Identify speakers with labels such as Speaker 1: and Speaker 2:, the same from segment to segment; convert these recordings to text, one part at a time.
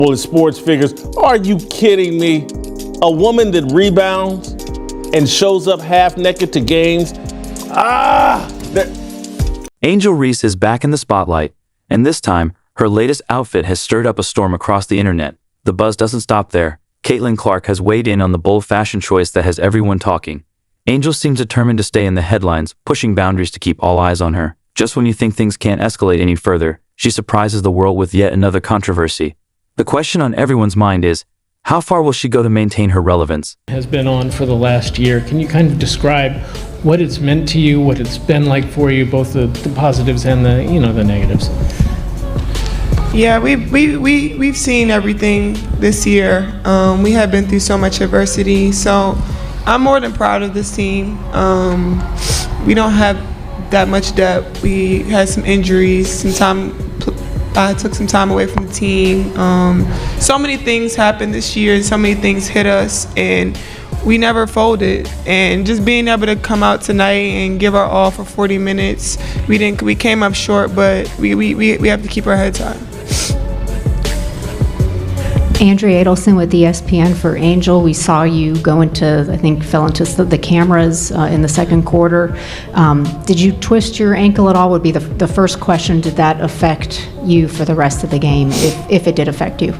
Speaker 1: Well, sports figures, are you kidding me? A woman that rebounds and shows up half naked to games?
Speaker 2: Angel Reese is back in the spotlight, and this time, her latest outfit has stirred up a storm across the internet. The buzz doesn't stop there. Caitlin Clark has weighed in on the bold fashion choice that has everyone talking. Angel seems determined to stay in the headlines, pushing boundaries to keep all eyes on her. Just when you think things can't escalate any further, she surprises the world with yet another controversy. The question on everyone's mind is, how far will she go to maintain her relevance?
Speaker 3: Has been on for the last year. Can you kind of describe what it's meant to you, what it's been like for you, both the positives and the negatives?
Speaker 4: Yeah, we've seen everything this year. We have been through so much adversity, so I'm more than proud of this team. We don't have that much depth. We had some injuries, I took some time away from the team. So many things happened this year, and so many things hit us, and we never folded. And just being able to come out tonight and give our all for 40 minutes, we came up short, but we have to keep our heads high.
Speaker 5: Andrea Adelson with ESPN for Angel. We saw you fell into the cameras in the second quarter. Did you twist your ankle at all would be the first question. Did that affect you for the rest of the game, if it did affect you?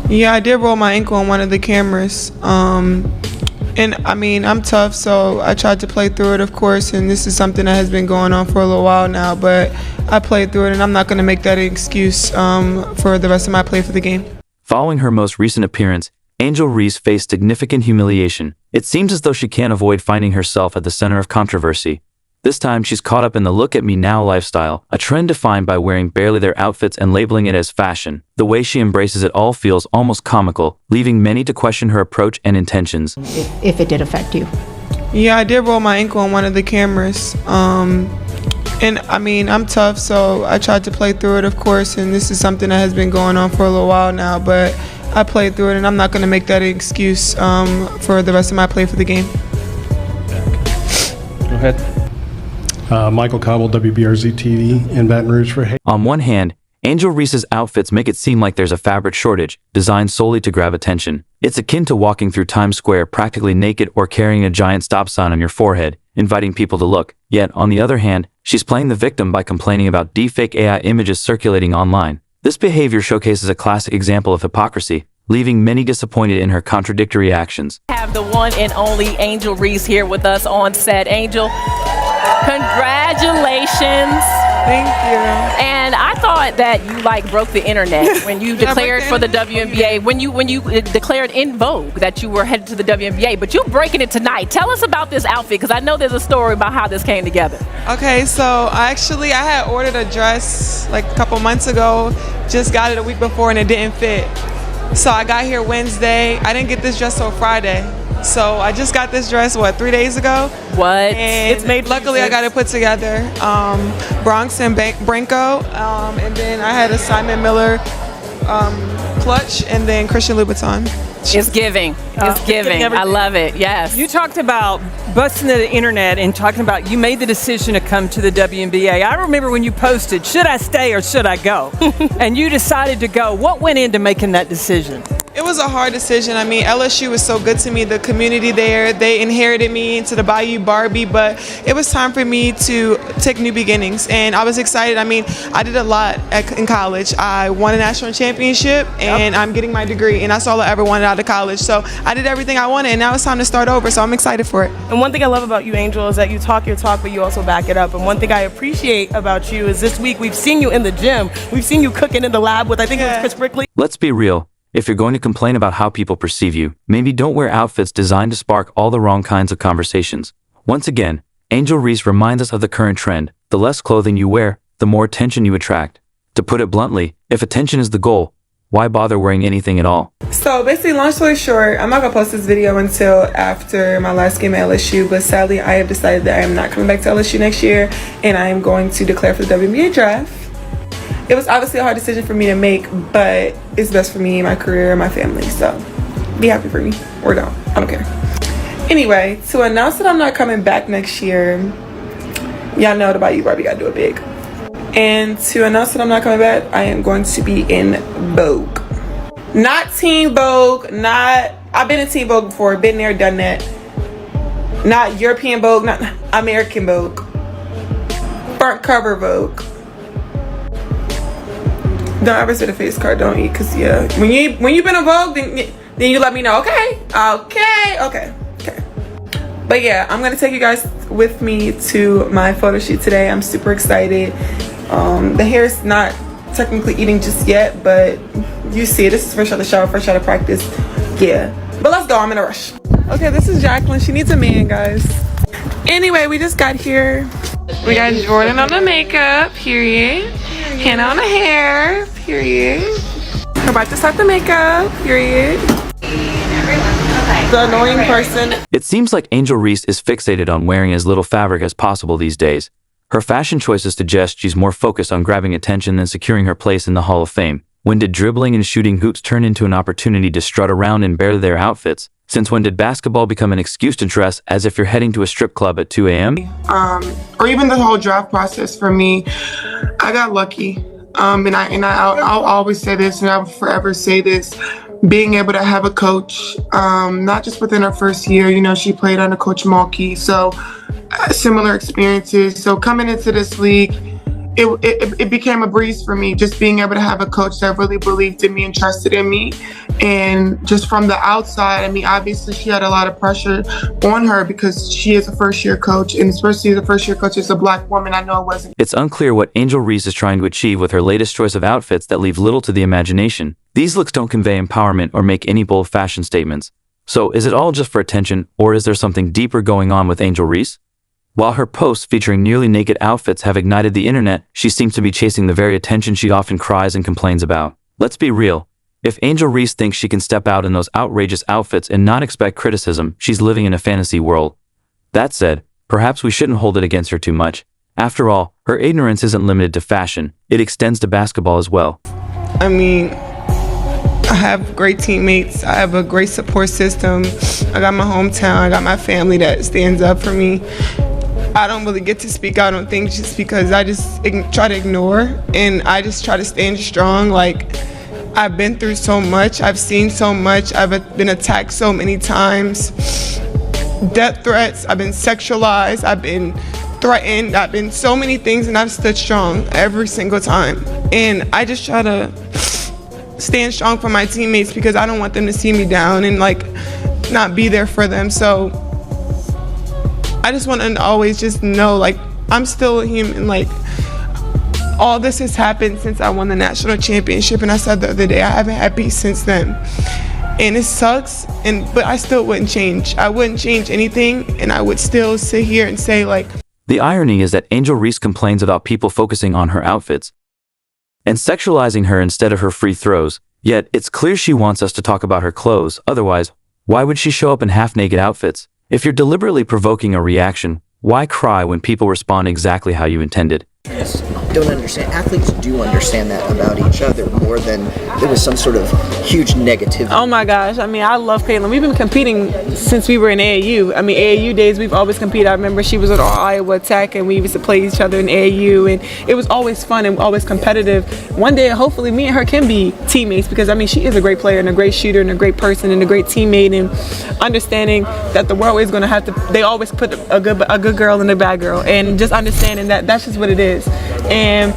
Speaker 4: Yeah, I did roll my ankle on one of the cameras. And I'm tough, so I tried to play through it, of course, and this is something that has been going on for a little while now, but I played through it, and I'm not going to make that an excuse for the rest of my play for the game.
Speaker 2: Following her most recent appearance, Angel Reese faced significant humiliation. It seems as though she can't avoid finding herself at the center of controversy. This time, she's caught up in the look at me now lifestyle, a trend defined by wearing barely their outfits and labeling it as fashion. The way she embraces it all feels almost comical, leaving many to question her approach and intentions.
Speaker 5: If it did affect you.
Speaker 4: Yeah, I did roll my ankle on one of the cameras. And I'm tough, so I tried to play through it, of course, and this is something that has been going on for a little while now, but I played through it, and I'm not going to make that an excuse for the rest of my play for the game.
Speaker 1: Go ahead.
Speaker 6: Michael Cobble, WBRZ TV in Baton Rouge for
Speaker 2: On one hand, Angel Reese's outfits make it seem like there's a fabric shortage, designed solely to grab attention. It's akin to walking through Times Square practically naked or carrying a giant stop sign on your forehead, inviting people to look. Yet, on the other hand, she's playing the victim by complaining about deepfake AI images circulating online. This behavior showcases a classic example of hypocrisy, leaving many disappointed in her contradictory actions.
Speaker 7: Have the one and only Angel Reese here with us on set. Angel, congratulations.
Speaker 4: Thank you.
Speaker 7: And I thought that you broke the internet when you declared for the WNBA, when you declared in Vogue that you were headed to the WNBA, but you're breaking it tonight. Tell us about this outfit, because I know there's a story about how this came together.
Speaker 4: Okay, so I had ordered a dress like a couple months ago, just got it a week before and it didn't fit. So I got here Wednesday. I didn't get this dress till Friday. So I just got this dress, 3 days ago?
Speaker 7: What?
Speaker 4: And
Speaker 7: It's made.
Speaker 4: Luckily, I got it put together. Bronx and Branco, and then I had a Simon Miller clutch, and then Christian Louboutin.
Speaker 7: It's giving. It's giving. I love it. Yes.
Speaker 8: You talked about busting the internet and talking about you made the decision to come to the WNBA. I remember when you posted, should I stay or should I go? And you decided to go. What went into making that decision?
Speaker 4: It was a hard decision. LSU was so good to me. The community there, they inherited me into the Bayou Barbie, but it was time for me to take new beginnings, and I was excited. I did a lot in college. I won a national championship, and I'm getting my degree, and that's all I ever wanted out of college. So I did everything I wanted, and now it's time to start over, so I'm excited for it.
Speaker 9: And one thing I love about you, Angel, is that you talk your talk, but you also back it up. And one thing I appreciate about you is this week we've seen you in the gym. We've seen you cooking in the lab with, I think it was Chris Brickley.
Speaker 2: Let's be real. If you're going to complain about how people perceive you, maybe don't wear outfits designed to spark all the wrong kinds of conversations. Once again, Angel Reese reminds us of the current trend. The less clothing you wear, the more attention you attract. To put it bluntly, if attention is the goal, why bother wearing anything at all?
Speaker 4: So basically, long story short, I'm not going to post this video until after my last game at LSU, but sadly, I have decided that I am not coming back to LSU next year, and I am going to declare for the WNBA draft. It was obviously a hard decision for me to make, but it's best for me, my career, and my family. So be happy for me or don't. I don't care. Anyway, to announce that I'm not coming back next year, y'all know the Bayou Barbie got to do it big. And to announce that I'm not coming back, I am going to be in Vogue. Not Teen Vogue, I've been in Teen Vogue before, been there, done that. Not European Vogue, not American Vogue. Front cover Vogue. Don't ever say the face card, don't eat, cause yeah. When you've been in Vogue, then you let me know, okay. But yeah, I'm gonna take you guys with me to my photo shoot today. I'm super excited. The hair's not technically eating just yet, but you see, this is fresh out of the shower, fresh out of practice. Yeah, but let's go, I'm in a rush. Okay, this is Jacqueline. She needs a man, guys. Anyway, we just got here. We got Jordan on the makeup, period. Hannah on the hair, period. We're about to start the makeup, period. The annoying person.
Speaker 2: It seems like Angel Reese is fixated on wearing as little fabric as possible these days. Her fashion choices suggest she's more focused on grabbing attention than securing her place in the Hall of Fame. When did dribbling and shooting hoops turn into an opportunity to strut around and bare their outfits? Since when did basketball become an excuse to dress as if you're heading to a strip club at 2 a.m.?
Speaker 4: Or even the whole draft process for me, I got lucky. I'll always say this, and I'll forever say this. Being able to have a coach, not just within her first year, you know, she played under Coach Mulkey, so similar experiences. So coming into this league, it became a breeze for me, just being able to have a coach that really believed in me and trusted in me. And just from the outside, I mean, obviously she had a lot of pressure on her because she is a first-year coach, and especially as a first-year coach as a Black woman, I know it wasn't.
Speaker 2: It's unclear what Angel Reese is trying to achieve with her latest choice of outfits that leave little to the imagination. These looks don't convey empowerment or make any bold fashion statements. So is it all just for attention, or is there something deeper going on with Angel Reese? While her posts featuring nearly naked outfits have ignited the internet, she seems to be chasing the very attention she often cries and complains about. Let's be real. If Angel Reese thinks she can step out in those outrageous outfits and not expect criticism, she's living in a fantasy world. That said, perhaps we shouldn't hold it against her too much. After all, her ignorance isn't limited to fashion. It extends to basketball as well.
Speaker 4: I mean, I have great teammates. I have a great support system. I got my hometown. I got my family that stands up for me. I don't really get to speak out on things just because I just try to ignore, and I just try to stand strong. Like, I've been through so much. I've seen so much. I've been attacked so many times. Death threats. I've been sexualized. I've been threatened. I've been so many things, and I've stood strong every single time. And I just try to stand strong for my teammates because I don't want them to see me down and like not be there for them. So I just want to always just know, like, I'm still a human. Like, all this has happened since I won the national championship, and I said the other day I haven't had peace since then, and it sucks. But I still wouldn't change. I wouldn't change anything, and I would still sit here and say, like.
Speaker 2: The irony is that Angel Reese complains about people focusing on her outfits and sexualizing her instead of her free throws. Yet it's clear she wants us to talk about her clothes. Otherwise, why would she show up in half-naked outfits? If you're deliberately provoking a reaction, why cry when people respond exactly how you intended?
Speaker 10: Don't understand. Athletes do understand that about each other more than it was some sort of huge negativity.
Speaker 4: Oh my gosh, I mean, I love Caitlin. We've been competing since we were in AAU. I mean, AAU days, we've always competed. I remember she was at Iowa Tech, and we used to play each other in AAU, and it was always fun and always competitive. One day, hopefully, me and her can be teammates because, I mean, she is a great player and a great shooter and a great person and a great teammate, and understanding that the world is going to have to, they always put a good girl and a bad girl, and just understanding that that's just what it is. And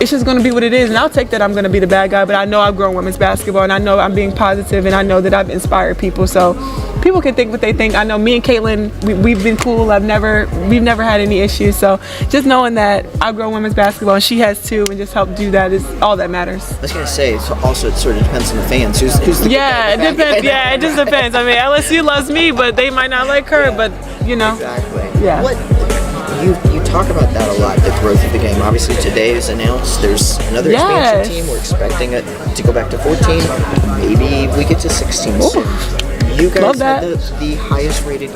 Speaker 4: it's just going to be what it is, and I'll take that I'm going to be the bad guy, but I know I've grown women's basketball, and I know I'm being positive, and I know that I've inspired people, so people can think what they think. I know me and Caitlin, we've been cool. We've never had any issues, so just knowing that I've grown women's basketball, and she has too, and just help do that is all that matters.
Speaker 10: I was going to say, it sort of depends on the fans. Who's the
Speaker 4: yeah, it depends. Yeah, it just depends. I mean, LSU loves me, but they might not like her, but, you know.
Speaker 10: Exactly.
Speaker 4: Yeah.
Speaker 10: You talk about that a lot, the growth of the game. Obviously, today is announced. There's another expansion team. We're expecting it to go back to 14. Maybe we get to 16 soon. You guys had the highest rated.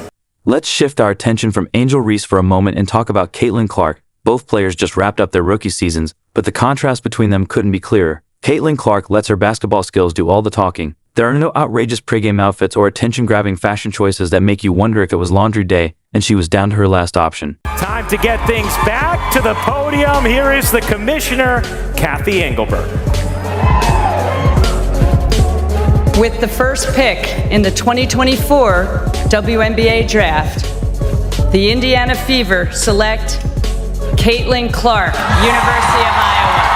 Speaker 2: Let's shift our attention from Angel Reese for a moment and talk about Caitlin Clark. Both players just wrapped up their rookie seasons, but the contrast between them couldn't be clearer. Caitlin Clark lets her basketball skills do all the talking. There are no outrageous pregame outfits or attention-grabbing fashion choices that make you wonder if it was laundry day and she was down to her last option.
Speaker 11: Time to get things back to the podium. Here is the commissioner, Kathy Engelberg.
Speaker 12: With the first pick in the 2024 WNBA draft, the Indiana Fever select Caitlin Clark, University of Iowa.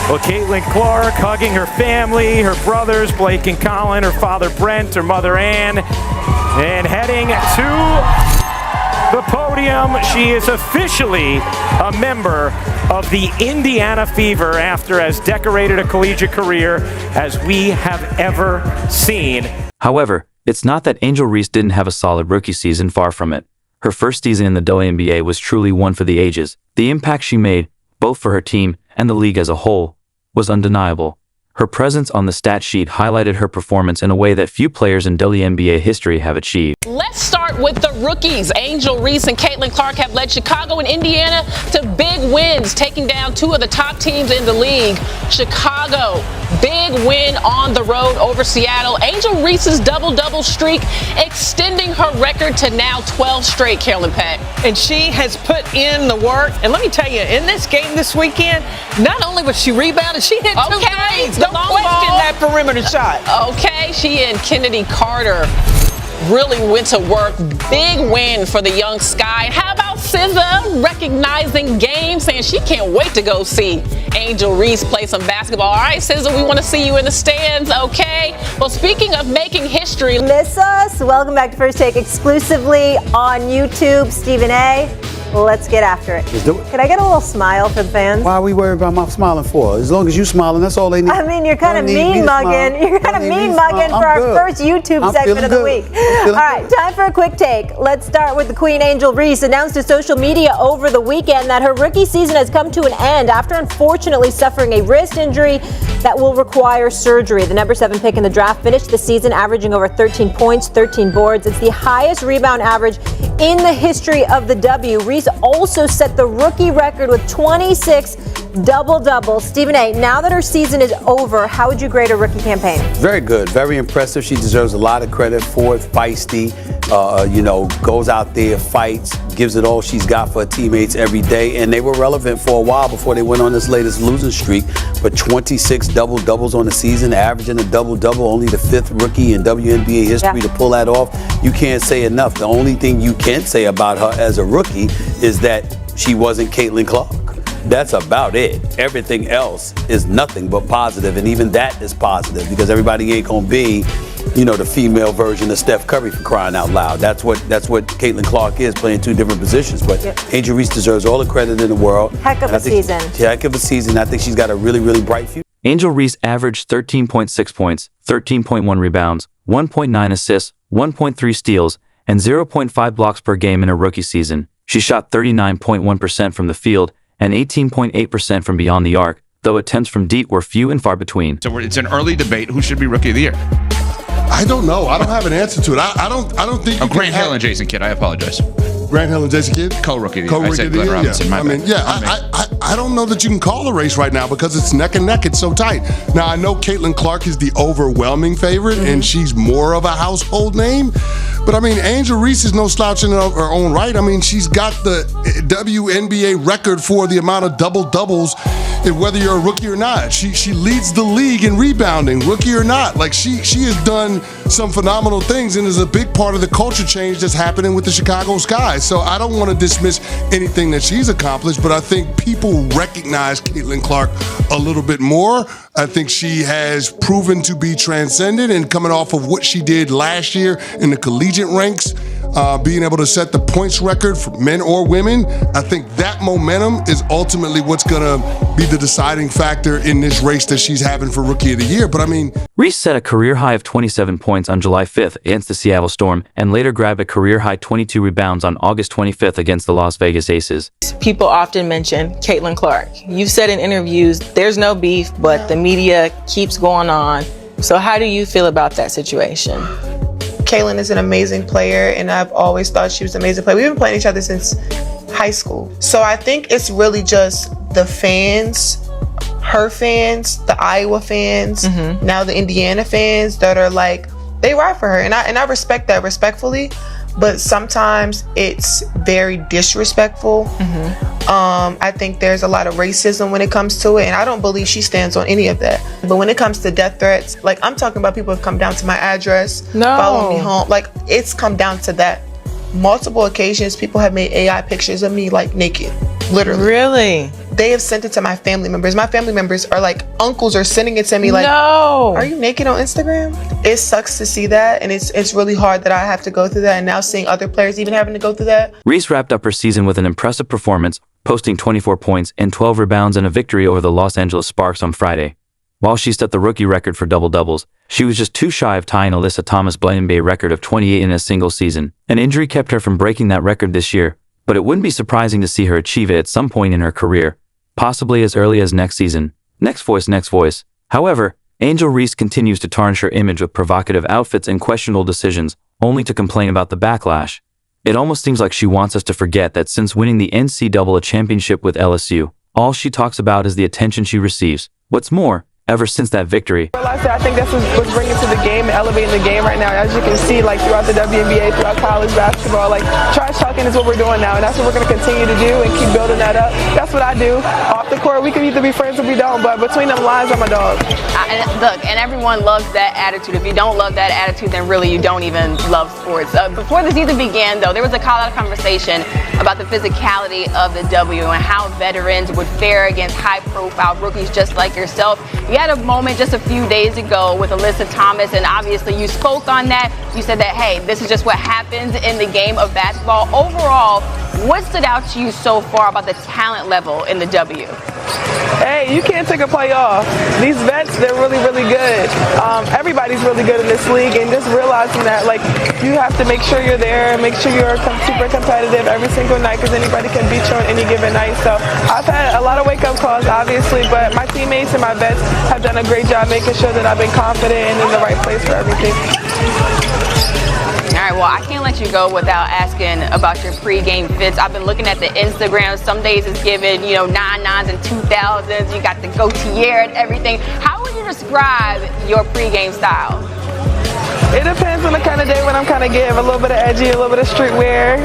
Speaker 11: Well, Caitlin Clark hugging her family, her brothers, Blake and Colin, her father Brent, her mother Ann, and heading to the podium. She is officially a member of the Indiana Fever after as decorated a collegiate career as we have ever seen.
Speaker 2: However, it's not that Angel Reese didn't have a solid rookie season, far from it. Her first season in the WNBA was truly one for the ages. The impact she made, both for her team and the league as a whole, was undeniable. Her presence on the stat sheet highlighted her performance in a way that few players in WNBA history have achieved.
Speaker 7: Let's start with the rookies. Angel Reese and Caitlin Clark have led Chicago and Indiana to big wins, taking down two of the top teams in the league. Chicago, big win on the road over Seattle. Angel Reese's double-double streak extending her record to now 12 straight, Carolyn Pat.
Speaker 8: And she has put in the work. And let me tell you, in this game this weekend, not only was she rebounded, she hit two threes. Don't question that perimeter shot.
Speaker 7: Okay, she and Kennedy Carter really went to work. Big win for the young Sky. How about SZA recognizing game, saying she can't wait to go see Angel Reese play some basketball. All right, SZA, we want to see you in the stands, okay? Well, speaking of making history.
Speaker 13: Miss us? Welcome back to First Take exclusively on YouTube. Stephen A., let's get after it.
Speaker 14: Let's do it.
Speaker 13: Can I get a little smile from the fans?
Speaker 14: Why are we worried about my smiling for? As long as you smiling, that's all they need.
Speaker 13: I mean, you're kind of mean mugging. You're kind of mean mugging for our first YouTube segment of the week. All right, time for a quick take. Let's start with the Queen. Angel Reese announced to social media over the weekend that her rookie season has come to an end after unfortunately suffering a wrist injury that will require surgery. The number 7 pick in the draft finished the season averaging over 13 points, 13 boards. It's the highest rebound average in the history of the W. Reese also set the rookie record with 26 double-doubles. Stephen A., now that her season is over, how would you grade her rookie campaign?
Speaker 14: Very good, very impressive. She deserves a lot of credit for it. Feisty, goes out there, fights, gives it all she's got for her teammates every day. And they were relevant for a while before they went on this latest losing streak. But 26 double-doubles on the season, averaging a double-double, only the 5th rookie in WNBA history to pull that off. You can't say enough. The only thing you can say about her as a rookie is that she wasn't Caitlin Clark. That's about it. Everything else is nothing but positive, and even that is positive because everybody ain't gonna be, the female version of Steph Curry, for crying out loud. That's what Caitlin Clark is, playing two different positions. But Angel Reese deserves all the credit in the world.
Speaker 13: Heck of a season.
Speaker 14: Heck of a season. I think she's got a really, really bright future.
Speaker 2: Angel Reese averaged 13.6 points, 13.1 rebounds, 1.9 assists, 1.3 steals, and 0.5 blocks per game in her rookie season. She shot 39.1% from the field and 18.8% from beyond the arc, though attempts from deep were few and far between.
Speaker 15: So it's an early debate. Who should be Rookie of the Year?
Speaker 16: I don't know. I don't have an answer to it. I don't think.
Speaker 15: Grant Hill and Jason Kidd. I apologize.
Speaker 16: Grant Hill and Jason Kidd?
Speaker 15: Co-Rookie of the Year. I said Glenn Robinson. My bad.
Speaker 16: I don't know that you can call a race right now because it's neck and neck. It's so tight. Now, I know Caitlin Clark is the overwhelming favorite, and she's more of a household name. But, Angel Reese is no slouch in her own right. She's got the WNBA record for the amount of double-doubles, and whether you're a rookie or not. She leads the league in rebounding, rookie or not. She has done some phenomenal things and is a big part of the culture change that's happening with the Chicago Sky. So I don't want to dismiss anything that she's accomplished, but I think people recognize Caitlin Clark a little bit more. I think she has proven to be transcendent, and coming off of what she did last year in the collegiate ranks, being able to set the points record for men or women, I think that momentum is ultimately what's going to be the deciding factor in this race that she's having for Rookie of the Year. But
Speaker 2: Reese set a career high of 27 points on July 5th against the Seattle Storm and later grabbed a career high 22 rebounds on August 25th against the Las Vegas Aces.
Speaker 9: People often mention Caitlin Clark. You've said in interviews, there's no beef, but the media keeps going on. So how do you feel about that situation?
Speaker 4: Caitlin is an amazing player, and I've always thought she was an amazing player. We've been playing each other since high school. So I think it's really just the fans, her fans, the Iowa fans, now the Indiana fans that are like, they ride for her. And I respect that respectfully, but sometimes it's very disrespectful. I think there's a lot of racism when it comes to it, and I don't believe she stands on any of that. But when it comes to death threats, like I'm talking about people have come down to my address, follow me home. Like it's come down to that. Multiple occasions, people have made AI pictures of me like naked, literally.
Speaker 9: Really?
Speaker 4: They have sent it to my family members. My family members are like, uncles are sending it to me like,
Speaker 9: no,
Speaker 4: are you naked on Instagram? It sucks to see that, and it's really hard that I have to go through that, and now seeing other players even having to go through that.
Speaker 2: Reese wrapped up her season with an impressive performance, posting 24 points and 12 rebounds in a victory over the Los Angeles Sparks on Friday. While she set the rookie record for double-doubles, she was just too shy of tying Alyssa Thomas' WNBA record of 28 in a single season. An injury kept her from breaking that record this year, but it wouldn't be surprising to see her achieve it at some point in her career, possibly as early as next season. Next voice. However, Angel Reese continues to tarnish her image with provocative outfits and questionable decisions, only to complain about the backlash. It almost seems like she wants us to forget that since winning the NCAA championship with LSU, all she talks about is the attention she receives. What's more, ever since that victory,
Speaker 4: I think that's what's bringing to the game and elevating the game right now. As you can see, like throughout the WNBA, throughout college basketball, like trash talking is what we're doing now, and that's what we're going to continue to do and keep building that up. That's what I do. Off the court, we can either be friends or we don't, but between them lines, I'm a dog.
Speaker 17: And everyone loves that attitude. If you don't love that attitude, then really you don't even love sports. Before the season began, though, there was a call-out conversation about the physicality of the W and how veterans would fare against high-profile rookies just like yourself. You had a moment just a few days ago with Alyssa Thomas, and obviously you spoke on that. You said that, hey, this is just what happens in the game of basketball. Overall, what stood out to you so far about the talent level in the W?
Speaker 4: Hey, you can't take a play off. These vets, they're really, really good. Everybody's really good in this league, and just realizing that, like, you have to make sure you're there, make sure you're super competitive every single night, because anybody can beat you on any given night. So I've had a lot of wake-up calls, obviously, but my teammates and my vets have done a great job making sure that I've been confident and in the right place for everything.
Speaker 17: All right, well, I can't let you go without asking about your pregame fits. I've been looking at the Instagram. Some days it's given, 99s and 2000s. You got the goatee and everything. How would you describe your pregame style?
Speaker 4: It depends on the kind of day when I'm kind of getting a little bit of edgy, a little bit of streetwear.